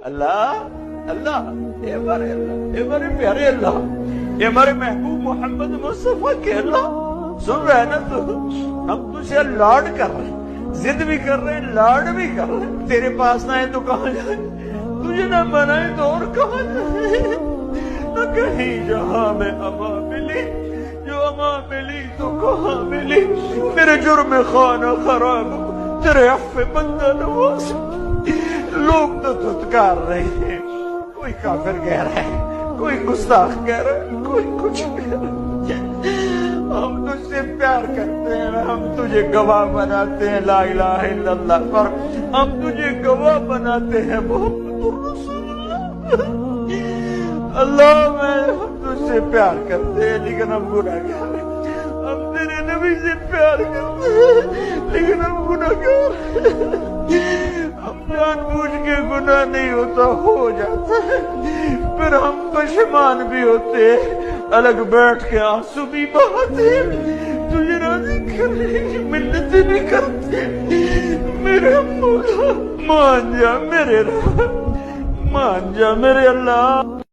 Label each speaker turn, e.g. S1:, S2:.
S1: اللہ اللہ اے ہمارے پیارے اللہ، اے ہمارے محبوب محمد مصطفیٰ کے اللہ، سن رہے نا تو ہم تجھے لاڈ کر رہے ہیں، ضد بھی کر رہے ہیں، لاڈ بھی کر رہے ہیں، تیرے پاس نہ آئے تو کہاں جائیں، تجھے نہ منائے تو اور کہاں جائیں، نہ کہیں جہاں میں اما ملی، جو اما ملی تو کہاں ملی، میرے جرم خانہ خراب تیرے عفو بندہ نواز، لوگ تو دھتکار رہے ہیں، کوئی کافر کہہ رہا ہے، کوئی گستاخ کہہ رہا ہے، کوئی کچھ کہہ رہا ہے، ہم تجھ سے پیار کرتے ہیں، ہم تجھے گواہ بناتے ہیں لا الہ الا اللہ پر، ہم تجھے گواہ بناتے ہیں محمد الرسول اللہ، اللہ میں ہم تجھ سے پیار کرتے ہیں لیکن ہم گناہگار ہیں، ہم تیرے نبی سے پیار کرتے ہیں لیکن ہم گناہگار ہیں، ہم جان بوجھ کے گناہ نہیں ہوتا ہو جاتا ہے، پھر ہم پشیمان بھی ہوتے ہیں، الگ بیٹھ کے آنسو بھی بہاتے ہیں، تجھے راضی کرنے کی منتیں بھی کرتے ہیں، میرے مولا مان جا میرے رب، مان جا میرے اللہ۔